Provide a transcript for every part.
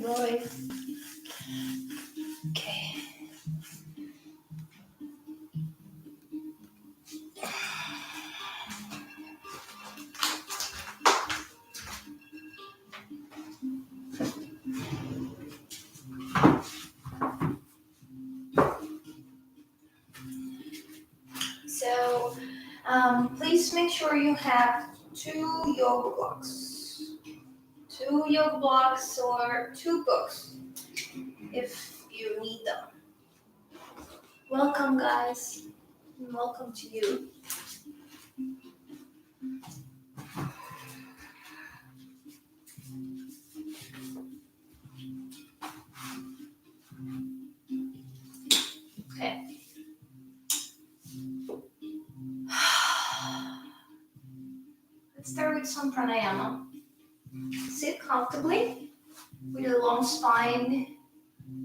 going. Okay. So, please make sure you have two yoga blocks. Two yoga blocks or two books if you need them. Welcome, guys. Welcome to you. Okay. Let's start with some pranayama. Sit comfortably with a long spine,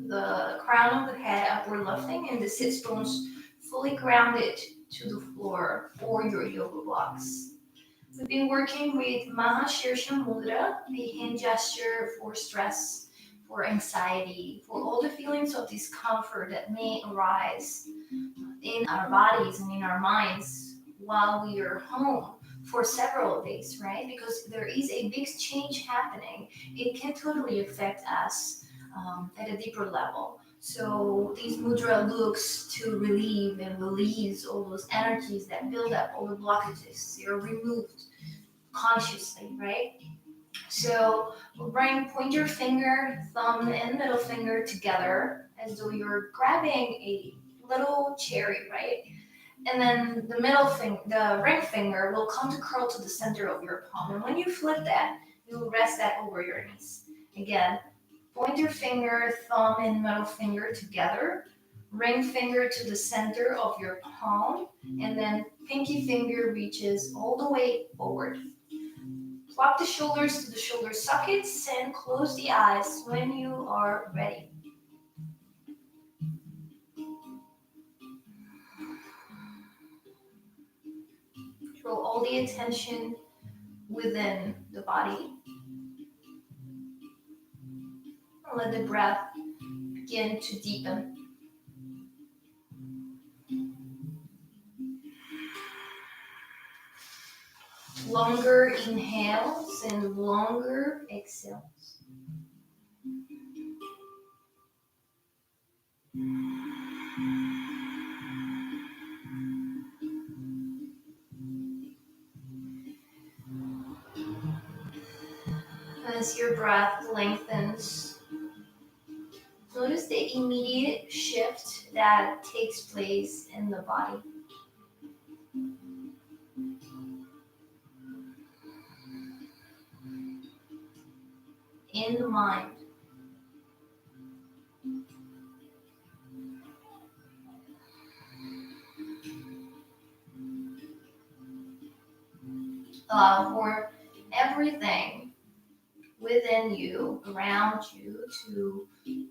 the crown of the head upward lifting, and the sit bones fully grounded to the floor or your yoga blocks. We've been working with Mahashirsha Mudra, the hand gesture for stress, for anxiety, for all the feelings of discomfort that may arise in our bodies and in our minds while we are home for several days, right? Because there is a big change happening. It can totally affect us at a deeper level. So these mudra looks to relieve and release all those energies that build up, all the blockages. They're removed consciously, right? So we'll bring pointer finger, thumb, and middle finger together as though you're grabbing a little cherry, right? And then the middle finger, the ring finger will come to curl to the center of your palm. And when you flip that, you'll rest that over your knees. Again, pointer finger, thumb, and middle finger together. Ring finger to the center of your palm. And then pinky finger reaches all the way forward. Plop the shoulders to the shoulder sockets and close the eyes when you are ready. Draw all the attention within the body. And let the breath begin to deepen. Longer inhales and longer exhales. As your breath lengthens, notice the immediate shift that takes place in the body. In the mind. Allow for everything within you, around you, to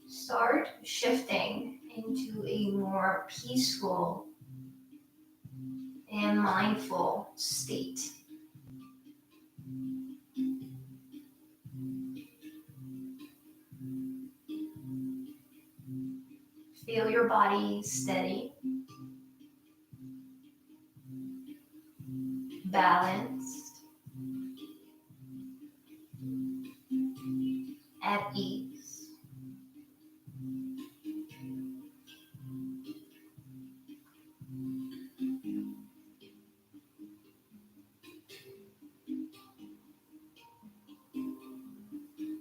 start shifting into a more peaceful and mindful state. Feel your body steady, balanced, at ease.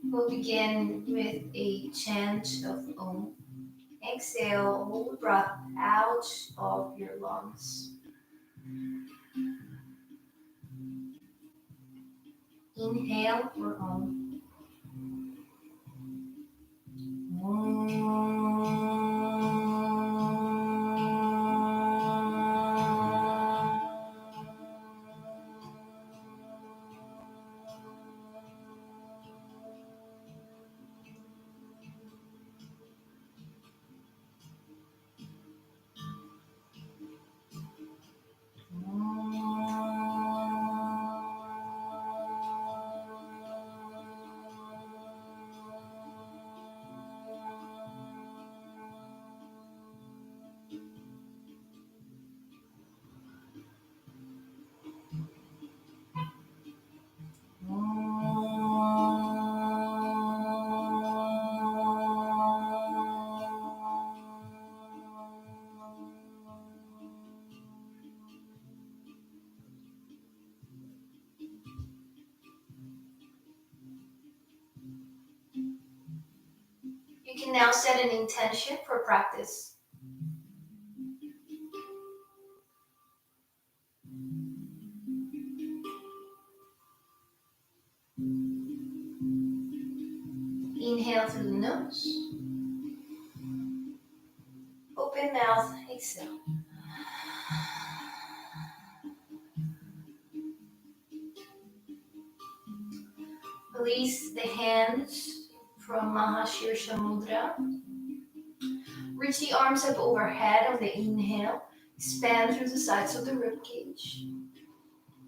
We'll begin with a chant of Om. Exhale, hold the breath out of your lungs. Inhale for Om. can now set an intention for practice. Inhale through the nose. Open mouth, exhale. Release the hands from Mahashirsha Mudra. Reach the arms up overhead on the inhale. Expand through the sides of the ribcage.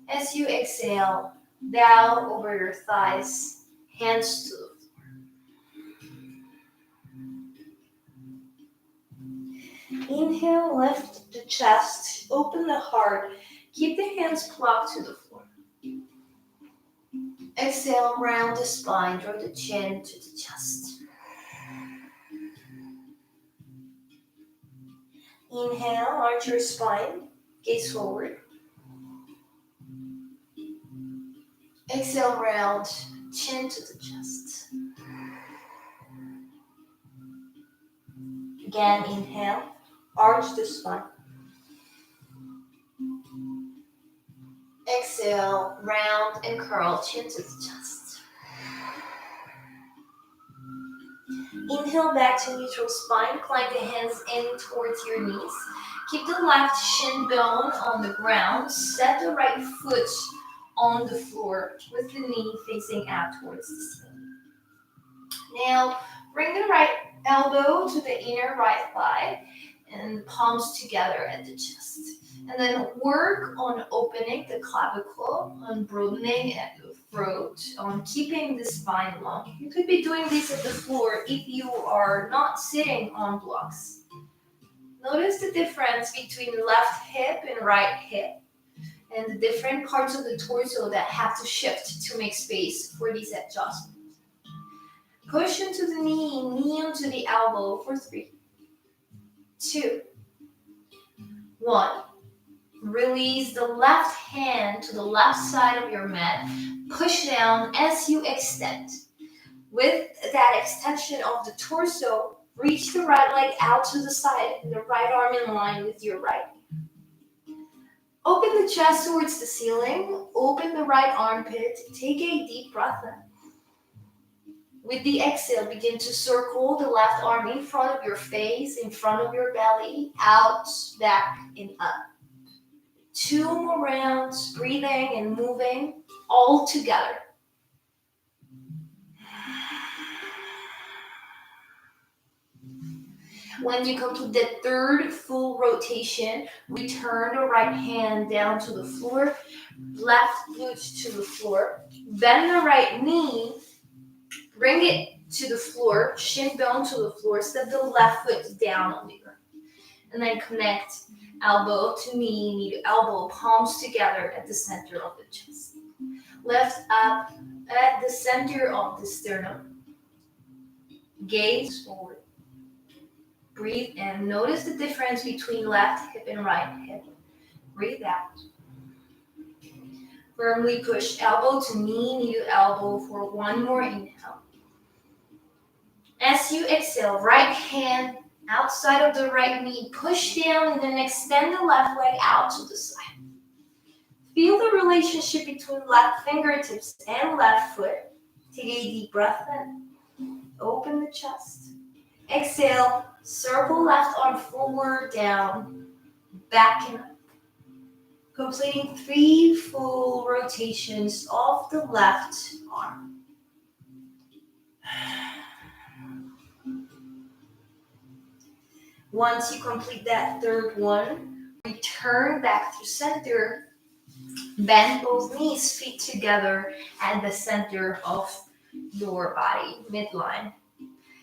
As you exhale, bow over your thighs, hands to the floor. Inhale, lift the chest, open the heart. Keep the hands plugged to the floor. Exhale, round the spine, draw the chin to the chest. Inhale, arch your spine, gaze forward. Exhale, round, chin to the chest. Again, inhale, arch the spine. Exhale, round and curl, chin to the chest. Inhale back to neutral spine, climb the hands in towards your knees. Keep the left shin bone on the ground. Set the right foot on the floor with the knee facing out towards the ceiling. Now, bring the right elbow to the inner right thigh and palms together at the chest. And then work on opening the clavicle, on broadening at the throat, on keeping the spine long. You could be doing this at the floor if you are not sitting on blocks. Notice the difference between left hip and right hip, and the different parts of the torso that have to shift to make space for these adjustments. Push into the knee onto the elbow for 3, 2, 1. Release the left hand to the left side of your mat. Push down as you extend. With that extension of the torso, reach the right leg out to the side and the right arm in line with your right knee. Open the chest towards the ceiling. Open the right armpit. Take a deep breath in. With the exhale, begin to circle the left arm in front of your face, in front of your belly, out, back, and up. 2 more rounds, breathing and moving all together. When you complete the third full rotation, return the right hand down to the floor, left glute to the floor, bend the right knee, bring it to the floor, shin bone to the floor, step the left foot down on the earth. And then connect elbow to knee to elbow, palms together at the center of the chest. Lift up at the center of the sternum. Gaze forward. Breathe in. Notice the difference between left hip and right hip. Breathe out. Firmly push elbow to knee to elbow for 1 more inhale. As you exhale, right hand outside of the right knee, push down and then extend the left leg out to the side. Feel the relationship between left fingertips and left foot. Take a deep breath in. Open the chest. Exhale, circle left arm forward, down, back and up. Completing 3 full rotations of the left arm. Once you complete that third one, return back to center. Bend both knees, feet together at the center of your body, midline.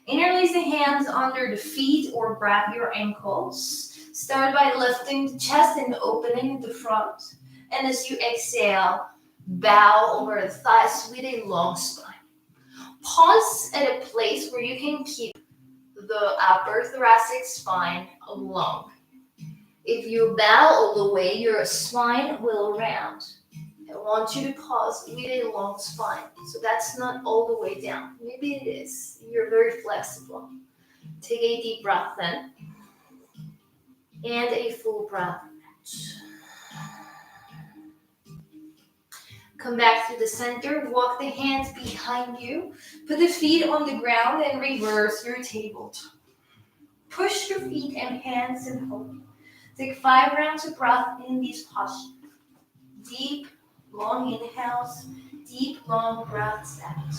Interlace the hands under the feet or grab your ankles. Start by lifting the chest and opening the front. And as you exhale, bow over the thighs with a long spine. Pause at a place where you can keep the upper thoracic spine long. If you bow all the way, your spine will round. I want you to pause with a long spine. So that's not all the way down. Maybe it is. You're very flexible. Take a deep breath in and a full breath out. Come back to the center, walk the hands behind you, put the feet on the ground and reverse your tabletop. Push your feet and hands and hold. Take 5 rounds of breath in this posture. Deep, long inhales, deep, long breaths out.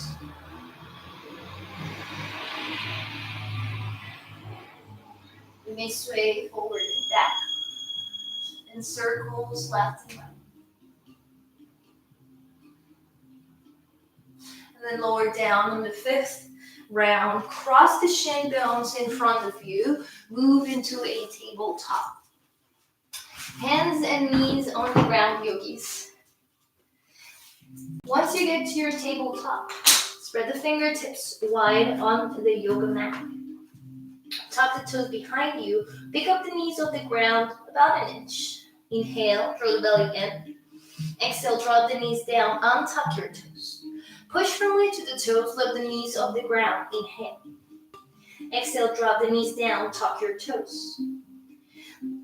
You may sway forward and back in circles left and right. And then lower down on the 5th round. Cross the shin bones in front of you. Move into a tabletop. Hands and knees on the ground, yogis. Once you get to your tabletop, spread the fingertips wide on the yoga mat. Tuck the toes behind you. Pick up the knees off the ground about an inch. Inhale, draw the belly in. Exhale, drop the knees down. Untuck your toes. Push firmly to the toes. Lift the knees off the ground. Inhale. Exhale, drop the knees down. Tuck your toes.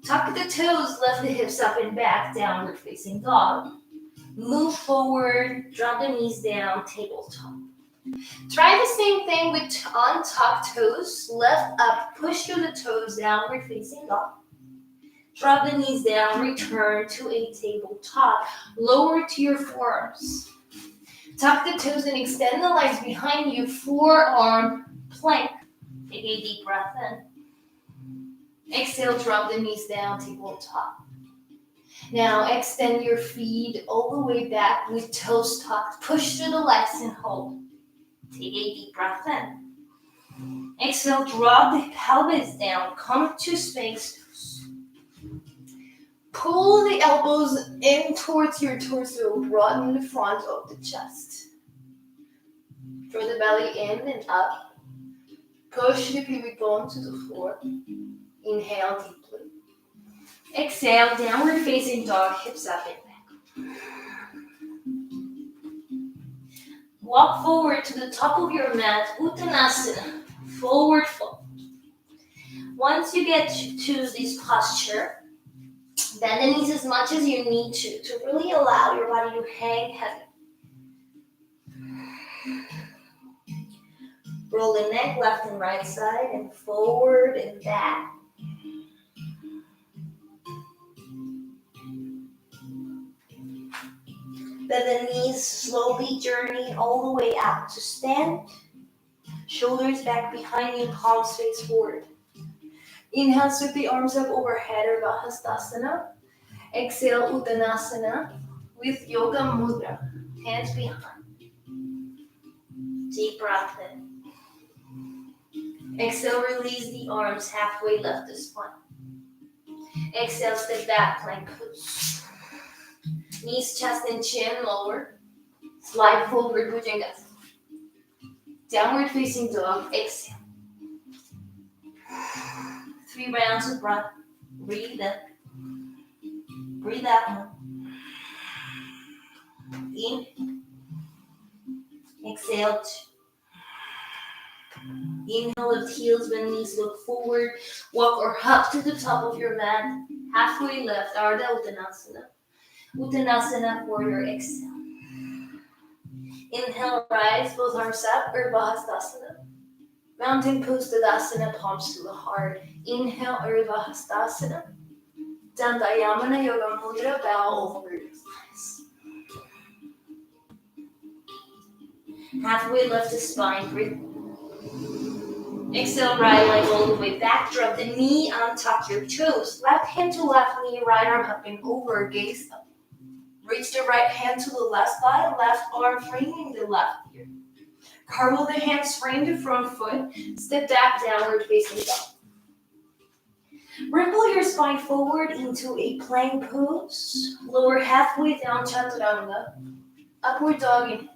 Tuck the toes. Lift the hips up and back. Downward facing dog. Move forward. Drop the knees down. Tabletop. Try the same thing with untucked toes. Lift up, push through the toes, downward facing dog. Drop the knees down, return to a tabletop. Lower to your forearms. Tuck the toes and extend the legs behind you. Forearm plank. Take a deep breath in. Exhale, drop the knees down, tabletop. Now extend your feet all the way back with toes tucked. Push through the legs and hold. Take a deep breath in. Exhale, drop the pelvis down. Come to space. Pull the elbows in towards your torso. Broaden the front of the chest. Draw the belly in and up. Push the pubic bone to the floor. Inhale deeply. Exhale, downward facing dog, hips up and back. Walk forward to the top of your mat, Uttanasana, forward fold. Once you get to this posture, bend the knees as much as you need to really allow your body to hang heavy. Roll the neck left and right side and forward and back. Bend the knees, slowly journey all the way out to stand. Shoulders back behind you, palms face forward. Inhale, sweep the arms up overhead, Urdhva Hastasana. Exhale, Uttanasana with Yoga Mudra. Hands behind. Deep breath in. Exhale, release the arms, halfway lift the spine. Exhale, step back, plank pose. Knees, chest, and chin lower. Slide forward, Bhujangasana. Downward facing dog, exhale. 3 rounds of breath. Breathe in. Breathe out. In. Exhale. Inhale, lift heels, bend knees, look forward. Walk or hop to the top of your mat. Halfway lift, Ardha Uttanasana. Uttanasana for your exhale. Inhale, rise, both arms up, Urdhva Hastasana. Mountain pose, Tadasana, palms to the heart. Inhale, Urdhva Hastasana. Dandayamana Yoga Mudra, bow over your thighs. Halfway lift the spine, breathe. Exhale, right leg all the way back. Drop the knee, untuck your toes. Left hand to left knee, right arm up and over, gaze up. Reach the right hand to the left thigh, left arm framing the left ear. Curl the hands, frame the front foot. Step back, downward facing dog. Ripple your spine forward into a plank pose. Lower halfway down, Chaturanga. Upward dog, inhale.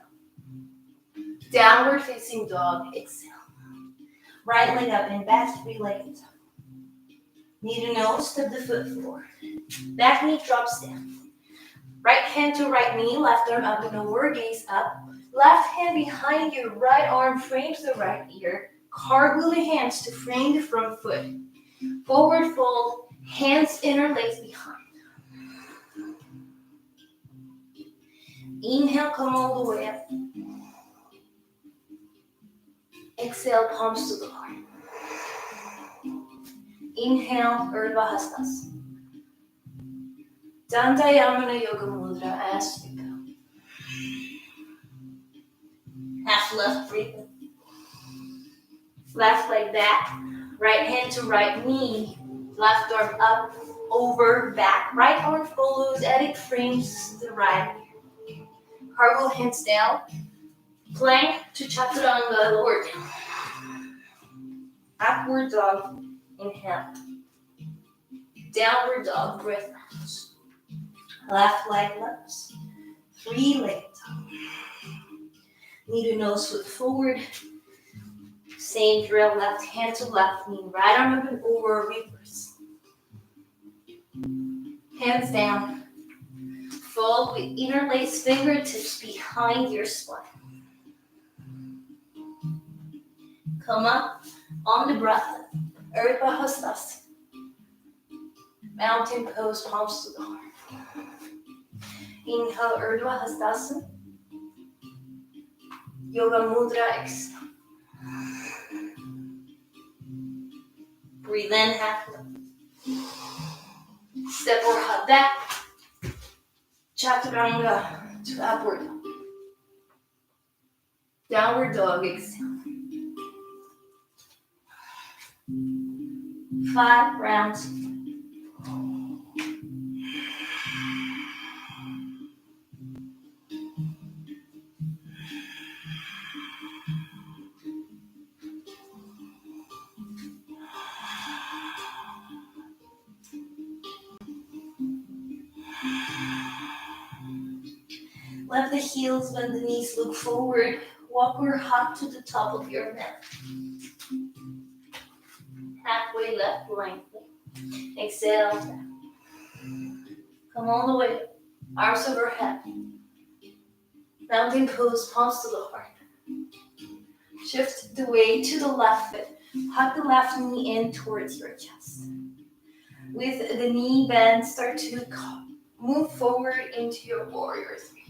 Downward facing dog, exhale. Right leg up and back, 3-legged dog. Knee to nose, step the foot forward. Back knee drops down. Right hand to right knee, left arm up and over, gaze up. Left hand behind you, right arm frames the right ear. Cartwheel the hands to frame the front foot. Forward fold, hands interlace behind. Inhale, come all the way up. Exhale, palms to the heart. Inhale, Urdhva Hastas. Dandayamana Yoga Mudra as you go. Half left breathing. Left leg back. Right hand to right knee. Left arm up, over, back. Right arm follows, and it frames the right. Cartwheel hands down. Plank to Chaturanga, lower down. Upward dog, inhale. Downward dog, breath out. Left leg lifts. 3 legs up. Knee to nose, foot forward. Same drill, left hand to left knee. Right arm up and over, reverse. Hands down. Fold with interlace fingertips behind your spine. Come up on the breath. Urdhva Hastas. Mountain pose, palms to the heart. Inhale, Urdhva Hastasana. Yoga Mudra, exhale. Breathe in, half lift. Step or hop back. Chaturanga to upward dog. Downward dog, exhale. 5 rounds. Let the heels bend the knees, look forward. Walk or hop to the top of your mat. Halfway left, lengthen. Exhale, down. Come all the way up. Arms overhead. Mountain pose, palms to the heart. Shift the weight to the left foot. Hug the left knee in towards your chest. With the knee bend, start to move forward into your warrior 3.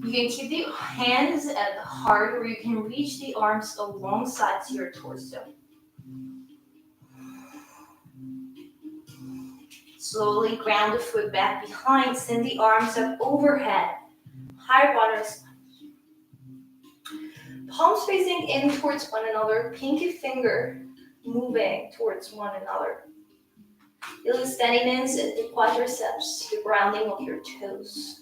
You can keep the hands at the heart, or you can reach the arms alongside your torso. Slowly ground the foot back behind. Send the arms up overhead. High water spine. Palms facing in towards one another. Pinky finger moving towards one another. Feel the steadiness at the quadriceps, the grounding of your toes.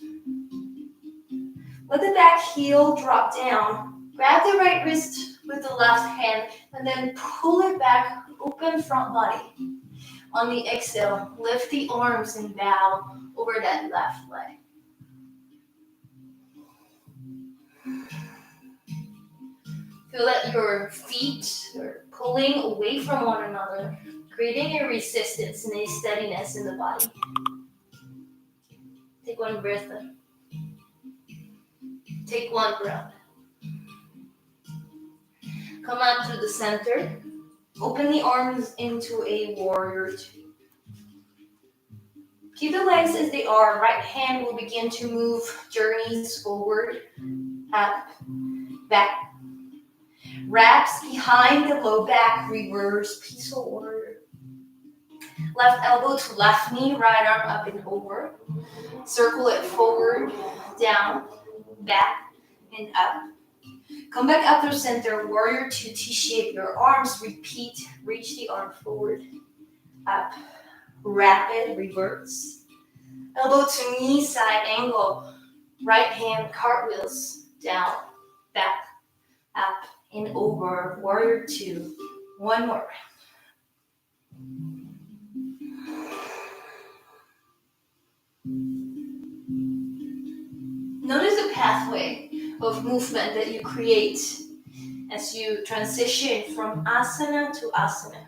Let the back heel drop down. Grab the right wrist with the left hand and then pull it back, open front body. On the exhale, lift the arms and bow over that left leg. Feel that your feet are pulling away from one another, creating a resistance and a steadiness in the body. Take one breath in. Take one breath. Come out through the center. Open the arms into a warrior 2. Keep the legs as they are. Right hand will begin to move, journeys forward, up, back. Wraps behind the low back, reverse, peaceful warrior. Left elbow to left knee, right arm up and over. Circle it forward, down, back, and up. Come back up through center, warrior 2, T-shape your arms, repeat, reach the arm forward, up, rapid, reverse. Elbow to knee, side angle, right hand, cartwheels, down, back, up, and over, warrior 2. One more round. Notice the pathway of movement that you create as you transition from asana to asana.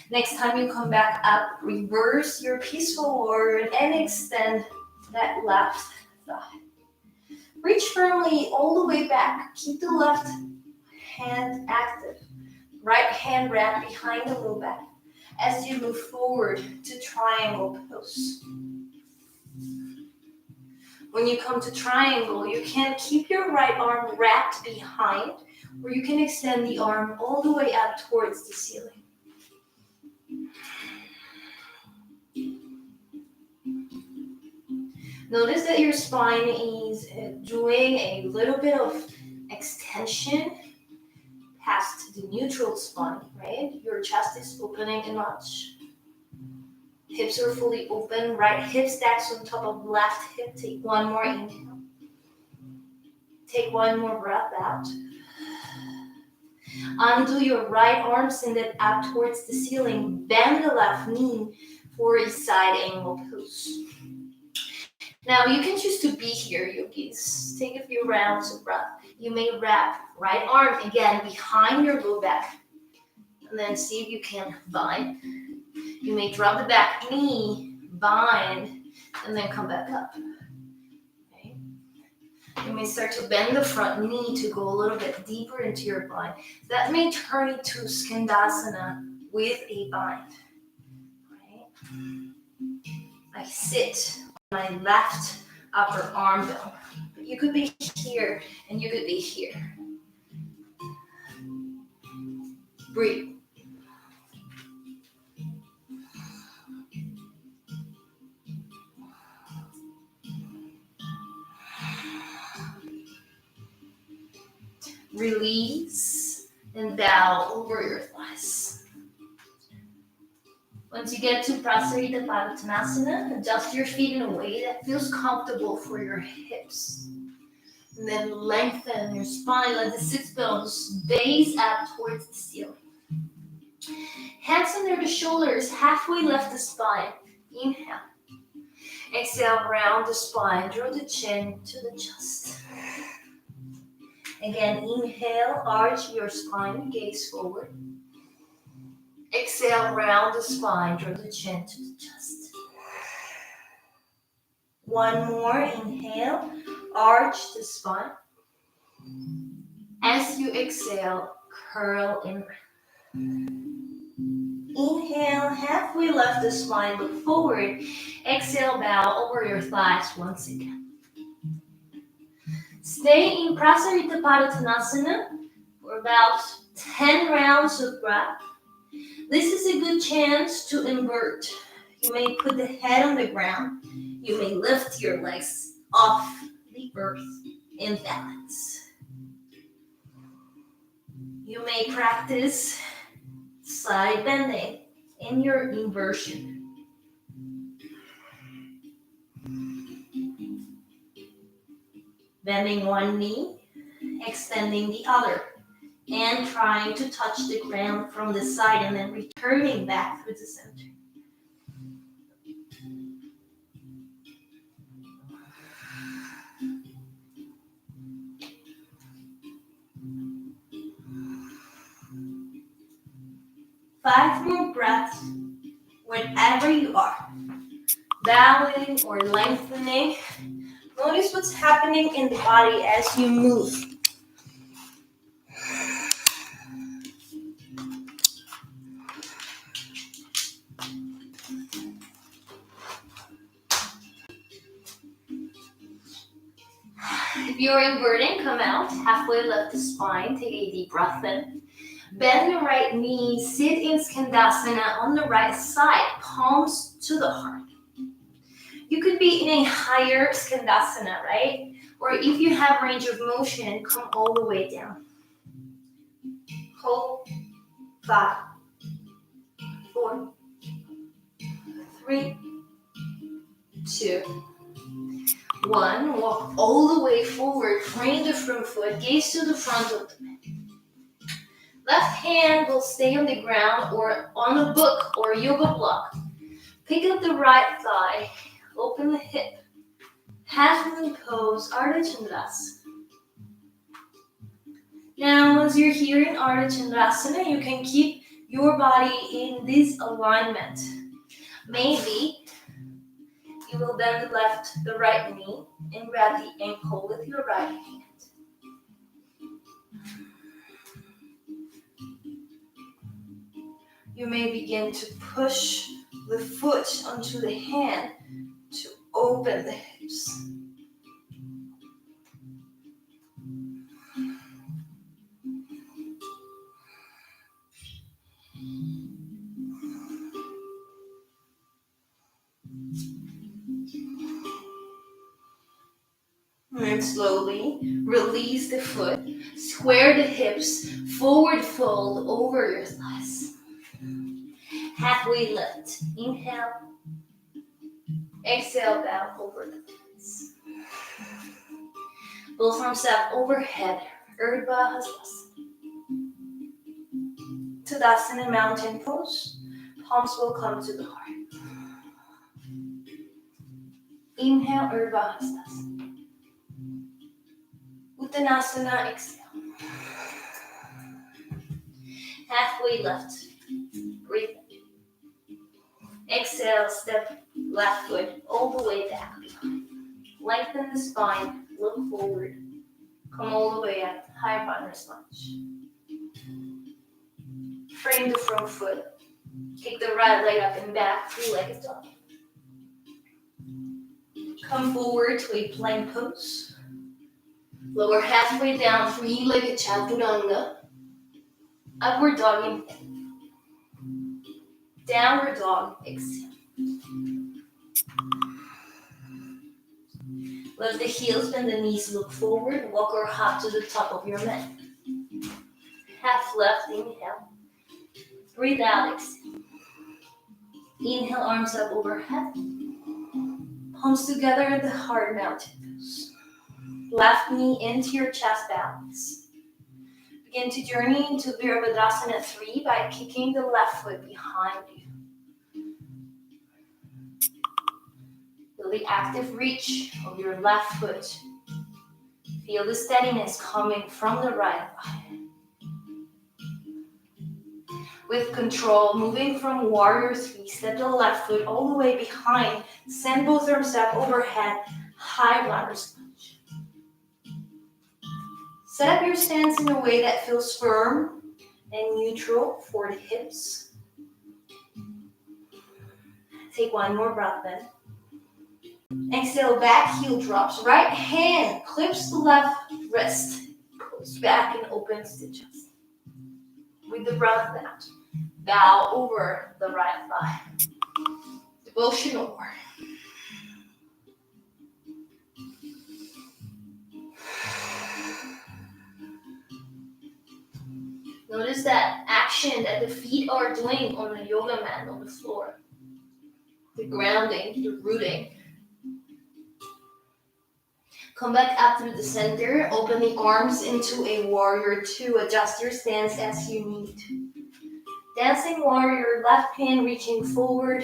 Next time you come back up, reverse your peaceful warrior and extend that left thigh. Reach for firmly all the way back. Keep the left hand active. Right hand wrapped behind the low back as you move forward to triangle pose. When you come to triangle, you can keep your right arm wrapped behind, or you can extend the arm all the way up towards the ceiling. Notice that your spine is doing a little bit of extension past the neutral spine, right? Your chest is opening a notch. Hips are fully open. Right hip stacks on top of left hip. Take one more inhale. Take one more breath out. Undo your right arm, send it up towards the ceiling. Bend the left knee for a side angle pose. Now you can choose to be here, yogis. Take a few rounds of breath. You may wrap right arm again behind your low back. And then see if you can bind. You may drop the back knee, bind, and then come back up. Okay. You may start to bend the front knee to go a little bit deeper into your bind. That may turn into Skandasana with a bind. Right? I sit on my left upper arm bone. You could be here and you could be here. Breathe. Release and bow over your thighs. Once you get to Prasarita Padottanasana, adjust your feet in a way that feels comfortable for your hips. And then lengthen your spine, let the sits bones base up towards the ceiling. Hands under the shoulders, halfway left the spine. Inhale. Exhale, round the spine, draw the chin to the chest. Again, inhale, arch your spine, gaze forward. Exhale, round the spine, draw the chin to the chest. One more, inhale, arch the spine. As you exhale, curl in. Inhale, halfway left the spine, look forward. Exhale, bow over your thighs once again. Stay in Prasarita Padottanasana for about 10 rounds of breath. This is a good chance to invert. You may put the head on the ground. You may lift your legs off the earth in balance. You may practice side bending in your inversion. Bending one knee, extending the other, and trying to touch the ground from the side and then returning back through the center. Five more breaths whenever you are. Bowing or lengthening. Notice what's happening in the body as you move. If you're inverting, come out. Halfway left the spine. Take a deep breath in. Bend the right knee. Sit in Skandasana on the right side. Palms to the heart. You could be in a higher Skandasana, right? Or if you have range of motion, come all the way down. Hold. 5, 4, 3, 2, 1. Walk all the way forward. Frame the front foot. Gaze to the front of the mat. Left hand will stay on the ground or on a book or yoga block. Pick up the right thigh. Open the hip. Half-moon pose, Ardha Chandrasana. Now, once you're here in Ardha Chandrasana, you can keep your body in this alignment. Maybe you will bend the right knee and grab the ankle with your right hand. You may begin to push the foot onto the hand to open the hips. And slowly release the foot. Square the hips. Forward fold over your thighs. Halfway lift. Inhale. Exhale, bow over the thighs. Both arms up overhead. Urdhva Hastasana. Tadasana mountain pose. Palms will come to the heart. Inhale, Urdhva Hastasana. Uttanasana, exhale. Halfway lift. Breathe in. Exhale, step left foot all the way back. Lengthen the spine, look forward. Come all the way up, high runner's lunge. Frame the front foot. Kick the right leg up and back, three-legged dog. Come forward to a plank pose. Lower halfway down, three-legged chaturanga. Upward dog, inhale. Downward dog, exhale. Lift the heels, bend the knees, look forward, walk or hop to the top of your mat. Half left, inhale. Breathe out, exhale. Inhale, arms up overhead. Palms together at the heart, mountain pose. Left knee into your chest balance. Begin to journey into Virabhadrasana 3 by kicking the left foot behind you. Feel the active reach of your left foot. Feel the steadiness coming from the right thigh. With control, moving from warrior 3, step the left foot all the way behind. Send both arms up overhead, high runner's lunge. Set up your stance in a way that feels firm and neutral for the hips. Take one more breath in. Exhale, back heel drops. Right hand clips the left wrist. Pulls back and opens the chest. With the breath out, bow over the right thigh. Devotional warrior. Notice that action that the feet are doing on the yoga mat, on the floor. The grounding, the rooting. Come back up through the center. Open the arms into a warrior 2. Adjust your stance as you need. Dancing warrior, left hand reaching forward,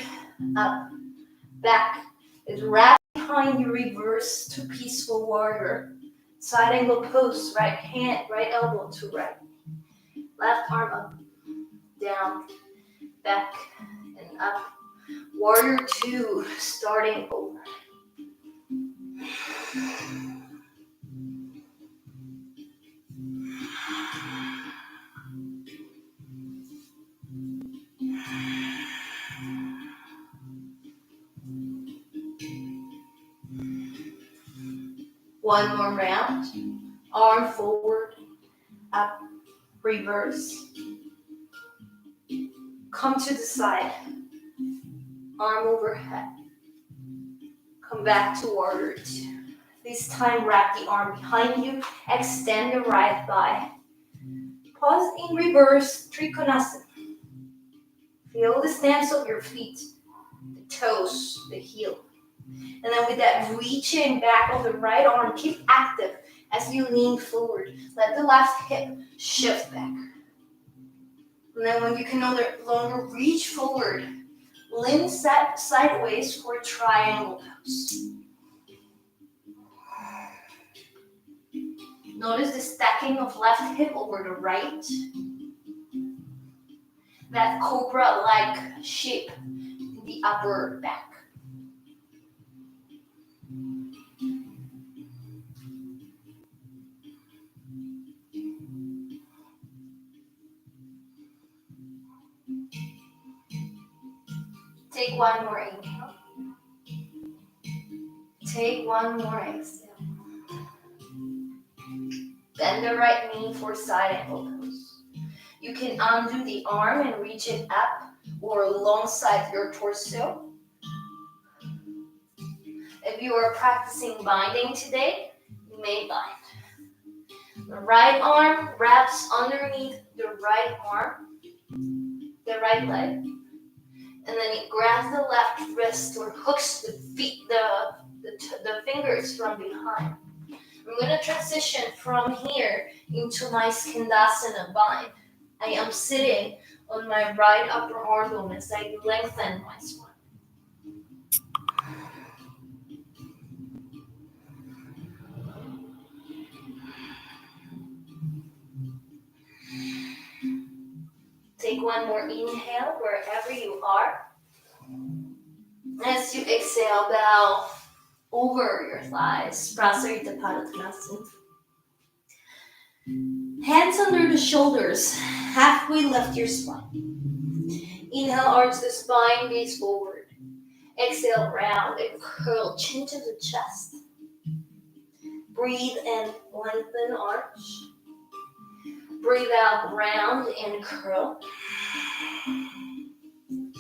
up, back. It's wrapped behind you, reverse to peaceful warrior. Side angle pose, right hand, right elbow to right. Left arm up, down, back, and up. Warrior 2, starting over. One more round. Arm forward, up, reverse. Come to the side. Arm overhead. Come back to warrior 2. This time wrap the arm behind you. Extend the right thigh. Pause in reverse, Trikonasana. Feel the stance of your feet, the toes, the heel. And then with that reaching back of the right arm, keep active as you lean forward. Let the left hip shift back. And then when you can no longer reach forward, lean sideways for triangle pose. Notice the stacking of left hip over the right. That cobra-like shape in the upper back. Take one more inhale. Take one more exhale. Bend the right knee for side angle pose. You can undo the arm and reach it up or alongside your torso. If you are practicing binding today, you may bind. The right arm wraps underneath the right arm, the right leg, and then it grabs the left wrist or hooks the fingers from behind. I'm going to transition from here into my Skandasana bind. I am sitting on my right upper arm bone as I lengthen my spine. Take one more inhale wherever you are. As you exhale, bow over your thighs, Prasarita Padottanasana. Hands under the shoulders, halfway lift your spine. Inhale, arch the spine, gaze forward. Exhale, round and curl, chin to the chest. Breathe and lengthen, arch. Breathe out, round and curl.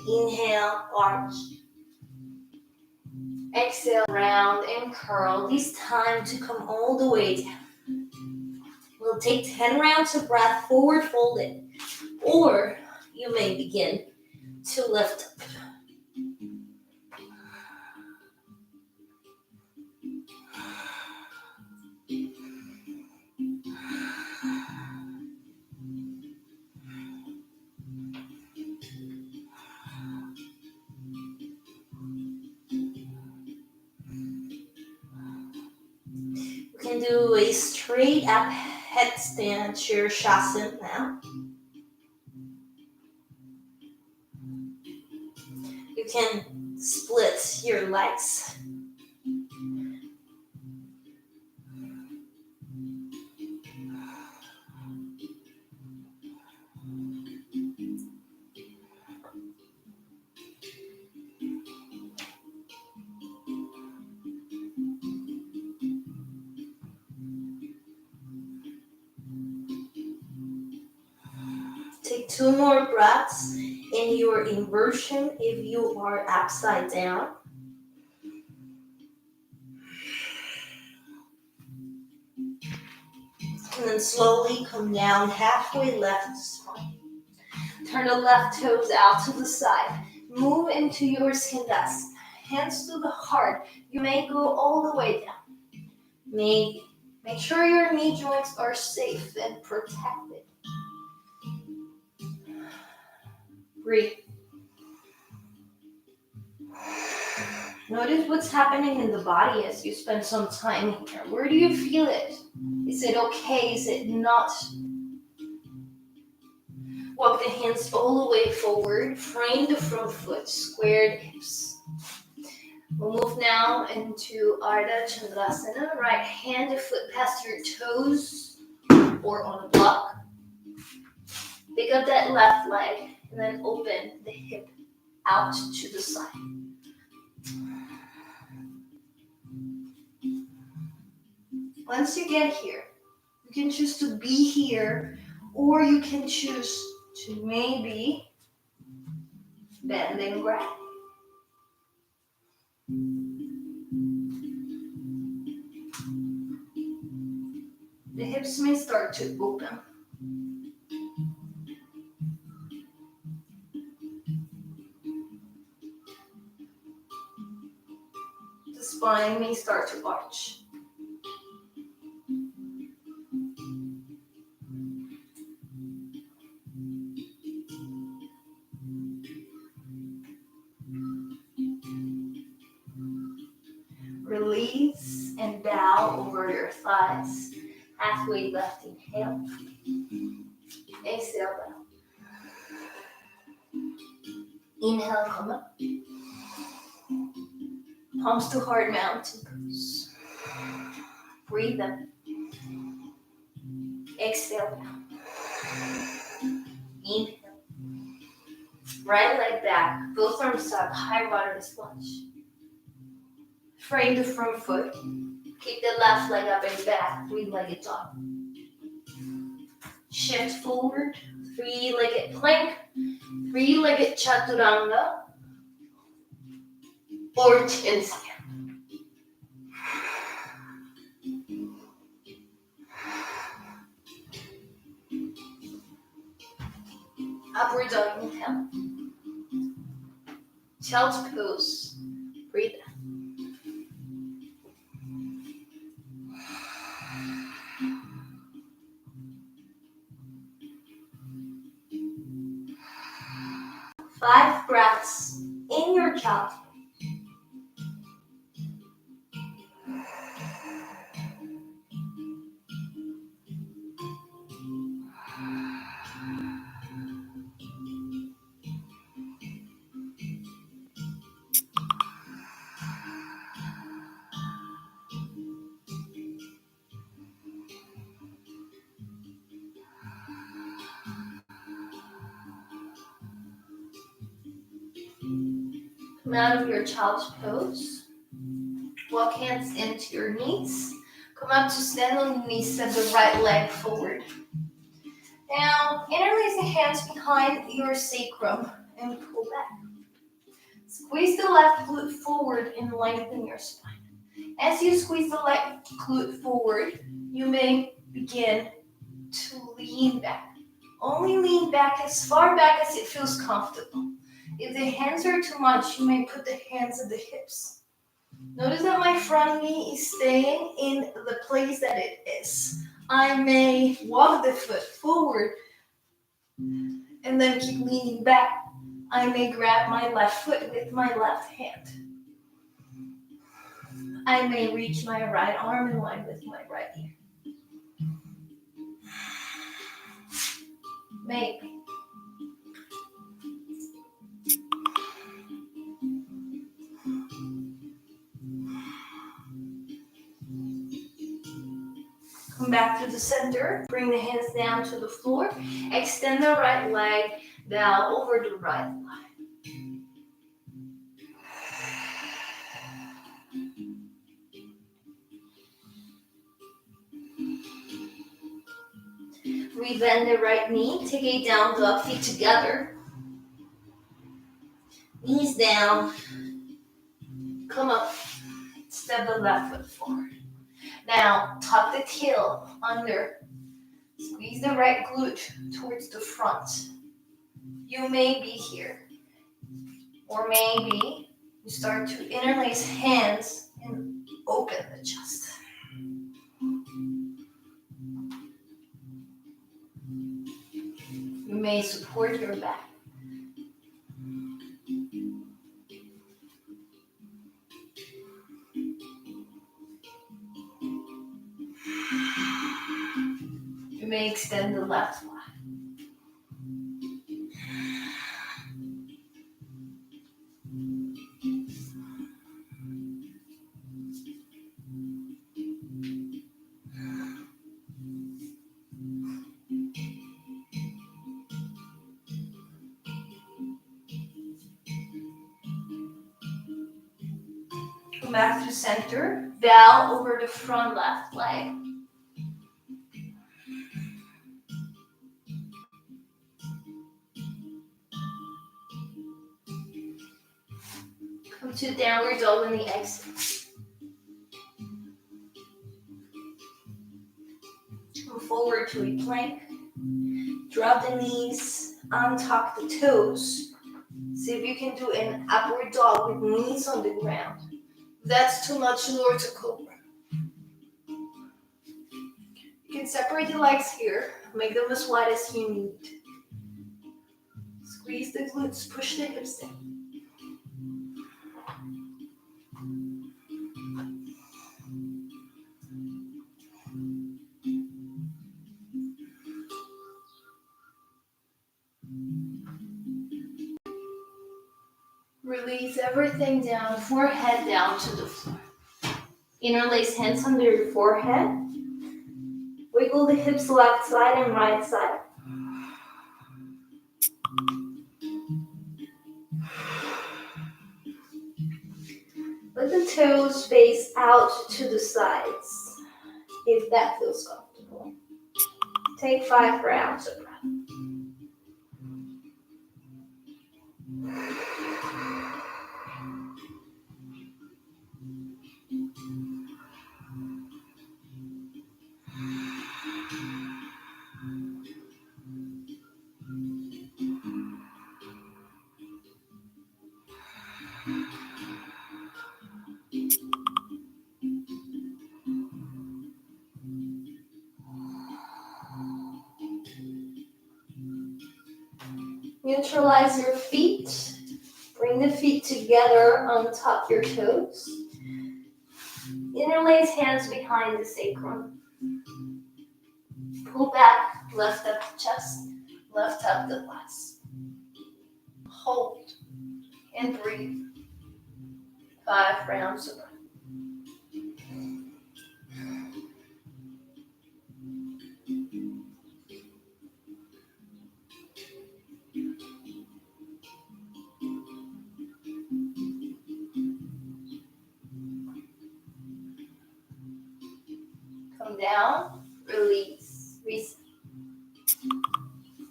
Inhale, arch. Exhale, round and curl. This time to come all the way down. We'll take 10 rounds of breath forward folded, or you may begin to lift up. You can do a straight up headstand Shirshasana now. You can split your legs. Take 2 more breaths in your inversion if you are upside down. And then slowly come down, halfway left spine. Turn the left toes out to the side. Move into your Skandasana. Hands to the heart. You may go all the way down. Make sure your knee joints are safe and protected. Breathe. Notice what's happening in the body as you spend some time here. Where do you feel it? Is it okay? Is it not? Walk the hands all the way forward. Frame the front foot. Squared hips. We'll move now into Ardha Chandrasana. Right hand to foot past your toes or on a block. Pick up that left leg and then open the hip out to the side. Once you get here, you can choose to be here, or you can choose to maybe bend and grab. The hips may start to open. The spine may start to arch. Release and bow over your thighs. Halfway left, inhale. Exhale, down. Inhale, come up. Palms to heart, mountain pose. Breathe in. Exhale, down. Inhale. Right leg back, both arms up, high waterless lunge. Frame the front foot. Keep the left leg up and back, three-legged dog. Shift forward, three-legged plank, three-legged chaturanga, or chin stand. Upward dog inhale. Child's pose. Breathe in. Five breaths in your child's pose. Come out of your child's pose. Walk hands into your knees. Come up to stand on your knees, step the right leg forward. Now, interlace the hands behind your sacrum and pull back. Squeeze the left glute forward and lengthen your spine. As you squeeze the left glute forward, you may begin to lean back. Only lean back as far back as it feels comfortable. If the hands are too much, you may put the hands at the hips. Notice that my front knee is staying in the place that it is. I may walk the foot forward and then keep leaning back. I may grab my left foot with my left hand. I may reach my right arm in line with my right ear. Maybe. Come back to the center. Bring the hands down to the floor. Extend the right leg down over the right leg. Rebend the right knee. Take a down dog, feet together. Knees down. Come up. Step the left foot forward. Now, tuck the tail under. Squeeze the right glute towards the front. You may be here. Or maybe you start to interlace hands and open the chest. You may support your back. You may extend the left leg. Come back to center. Bow over the front left leg. Come to downward dog on the exit. Come forward to a plank. Drop the knees, untuck the toes. See if you can do an upward dog with knees on the ground. If that's too much, lower to cobra. You can separate the legs here. Make them as wide as you need. Squeeze the glutes, push the hips down. Release everything down, forehead down to the floor. Interlace hands under your forehead. Wiggle the hips left side and right side. the toes face out to the sides, if that feels comfortable. Take 5 rounds of breath. Neutralize your feet. Bring the feet together on top of your toes. Interlace hands behind the sacrum. Pull back, lift up the chest, lift up the thighs. Hold and breathe. 5 rounds of breath. Come down, release, reset.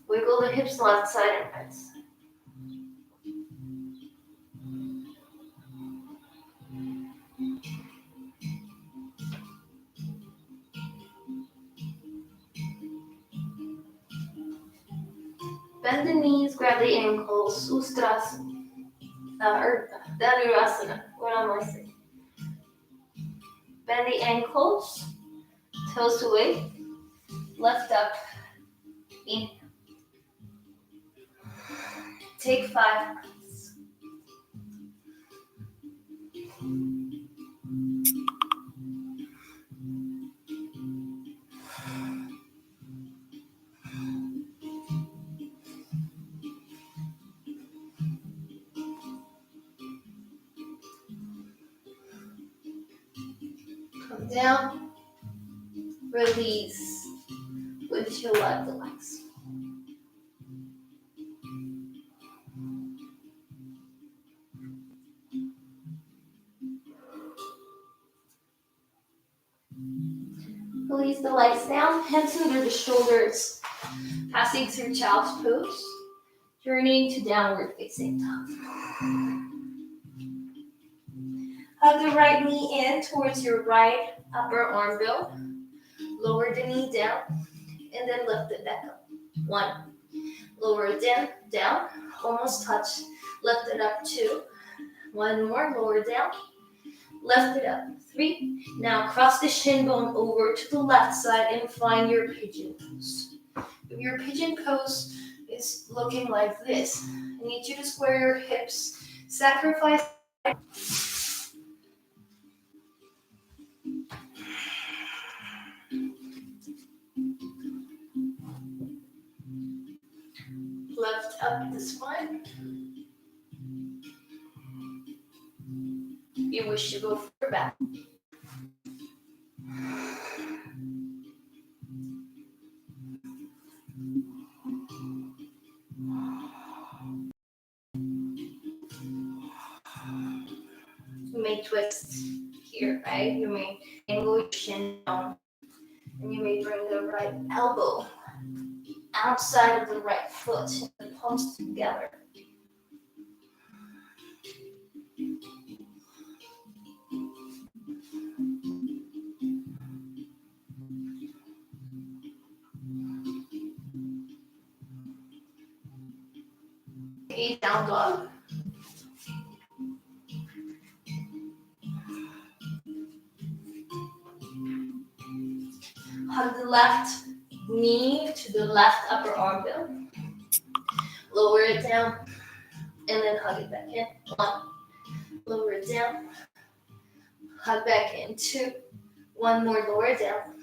Wiggle the hips left side and right side. Bend the knees, grab the ankles, Ustrasana, or Dhanurasana. What am I saying? Bend the ankles, toes away, lift up, in. Take 5 breaths. Come down, release with your left legs. Release the legs down, hands under the shoulders, passing through child's pose, journeying to downward facing dog. Hug the right knee in towards your right upper arm bone. Lower the knee down, and then lift it back up. 1. Lower it down, almost touch. Lift it up. 2. 1 more, lower down. Lift it up. 3. Now cross the shin bone over to the left side and find your pigeon pose. If your pigeon pose is looking like this, I need you to square your hips. Sacrifice. Lift up the spine. You wish to go further back. You may twist here, right? You may angle your shin down, and you may bring the right elbow outside of the right foot, and the palms together. A down dog. Hug the left knee to the left upper arm bone. Lower it down, and then hug it back in. 1. Lower it down. Hug back in. 2. 1 more, lower it down.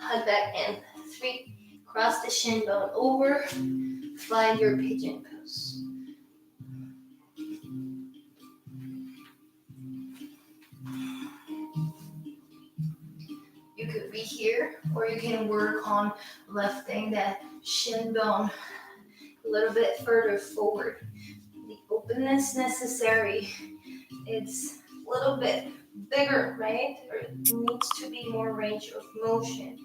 Hug back in. 3. Cross the shin bone over. Find your pigeon pose. You could be here, or you can work on lifting that shin bone a little bit further forward. The openness necessary, it's a little bit bigger, right? There needs to be more range of motion.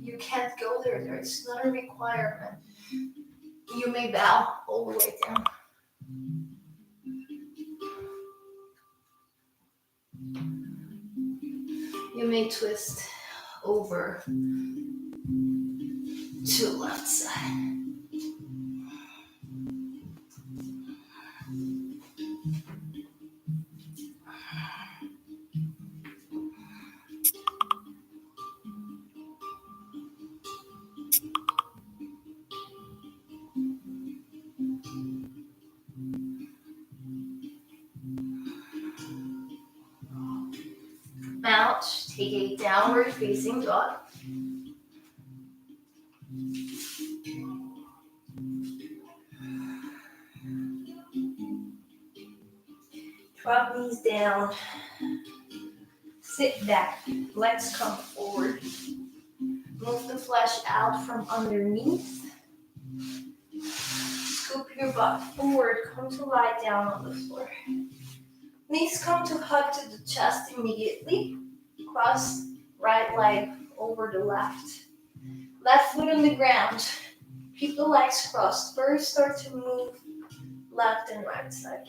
You can't go there. It's not a requirement. You may bow all the way down. You may twist over to the left side. Mount, take a downward facing dog. Drop knees down. Sit back. Legs come forward. Move the flesh out from underneath. Scoop your butt forward. Come to lie down on the floor. Knees come to hug to the chest immediately. Cross right leg over the left. Left foot on the ground. Keep the legs crossed. First, start to move left and right side.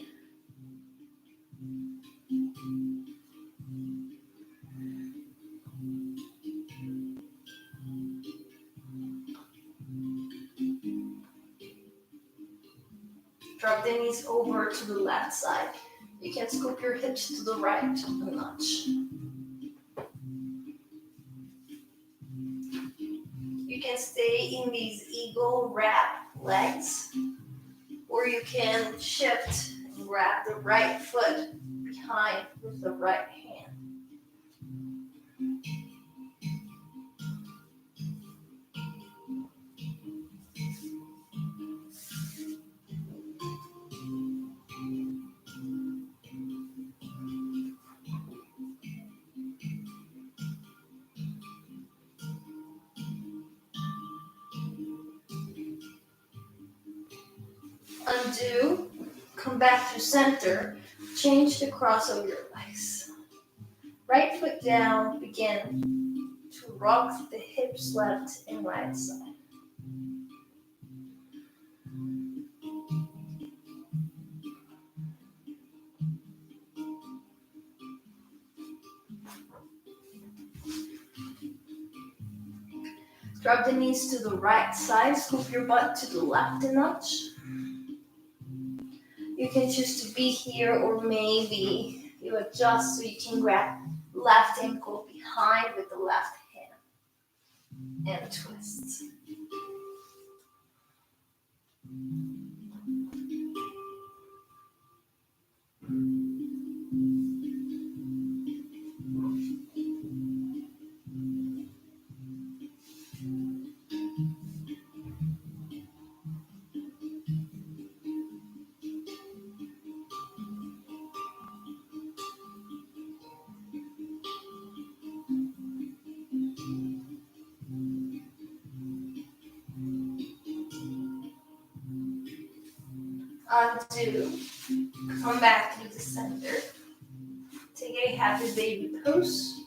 Drop the knees over to the left side. You can scoop your hips to the right a notch. You can stay in these eagle wrap legs, or you can shift and grab the right foot behind with the right hand. Undo, come back to center, change the cross of your legs. Right foot down, begin to rock the hips left and right side. Drop the knees to the right side, scoop your butt to the left a notch. You can choose to be here, or maybe you adjust so you can grab left ankle behind with the left hand and twist. Undo, come back to the center. Take a happy baby pose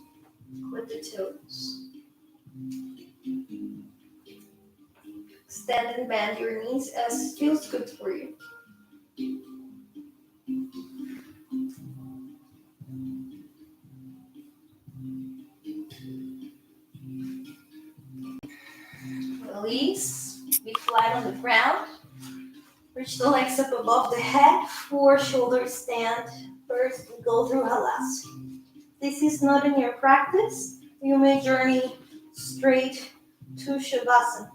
with the toes. Stand and bend your knees as feels good for you. Release, be flat on the ground. Reach the legs up above the head, 4 shoulders stand. First, we go through halas. This is not in your practice. You may journey straight to Shavasana.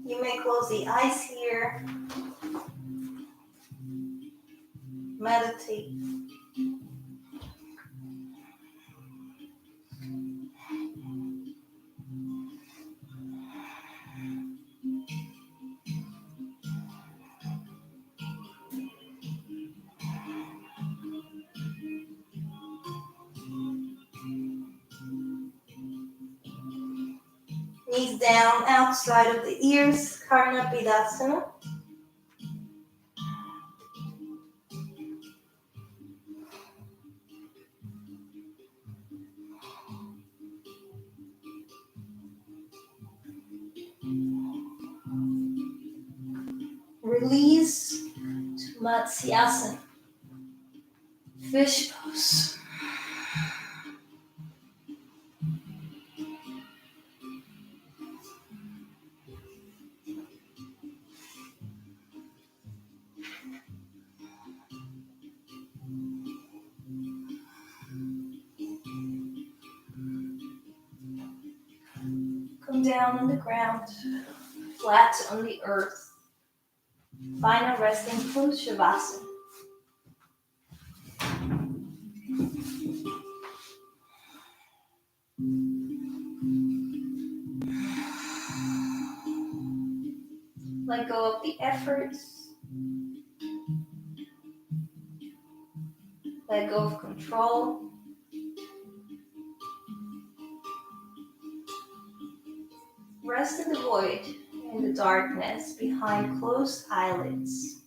You may close the eyes here. Meditate. Knees down outside of the ears, Karnapidasana. Release to Matsyasana, fish pose. Come down on the ground, flat on the earth. Find a resting pose, Shavasana. Let go of the efforts. Let go of control. Rest in the void, in the darkness, behind closed eyelids.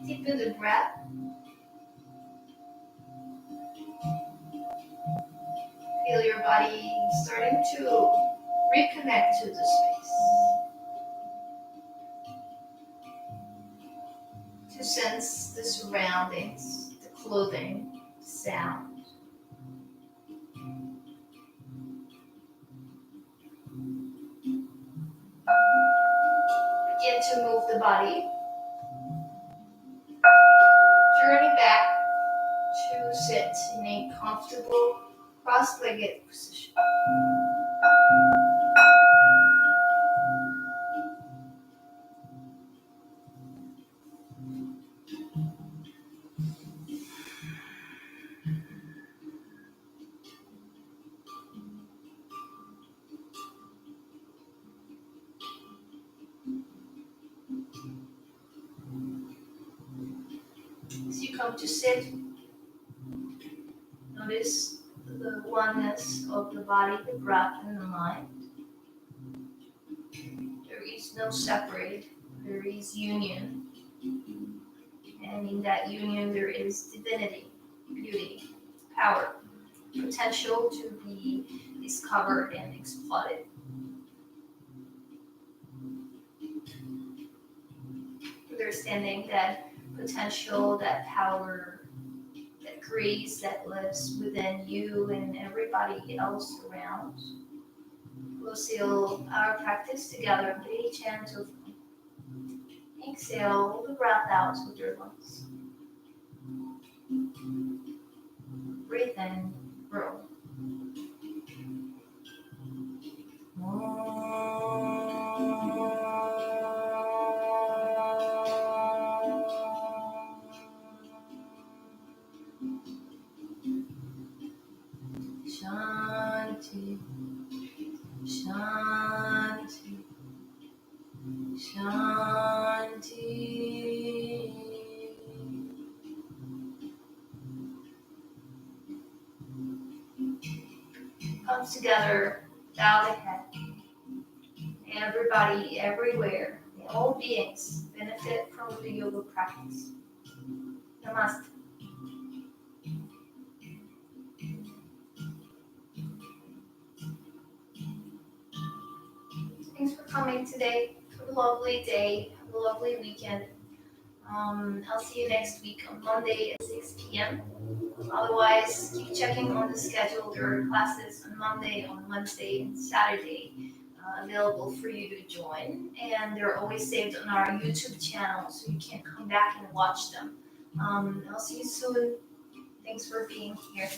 Deepen the breath. Feel your body starting to reconnect to the space. To sense the surroundings, the clothing, the sound. Begin to move the body. Journey back to sit in a comfortable cross-legged position. As you come to sit, notice the oneness of the body, the breath, and the mind. There is no separate, there is union. And in that union, there is divinity, beauty, power, potential to be discovered and exploited. Understanding that potential, that power, that grace that lives within you and everybody else around. We'll seal our practice together with each hand to exhale the breath out with your lungs. Breathe in, grow. comes together, bow the head. Everybody, everywhere, all beings benefit from the yoga practice. Namaste. Thanks for coming today. Have a lovely day. Have a lovely weekend. I'll see you next week on Monday at 6 p.m. Otherwise, keep checking on the schedule. There are classes on Monday, on Wednesday, and Saturday available for you to join. And they're always saved on our YouTube channel, so you can come back and watch them. I'll see you soon. Thanks for being here.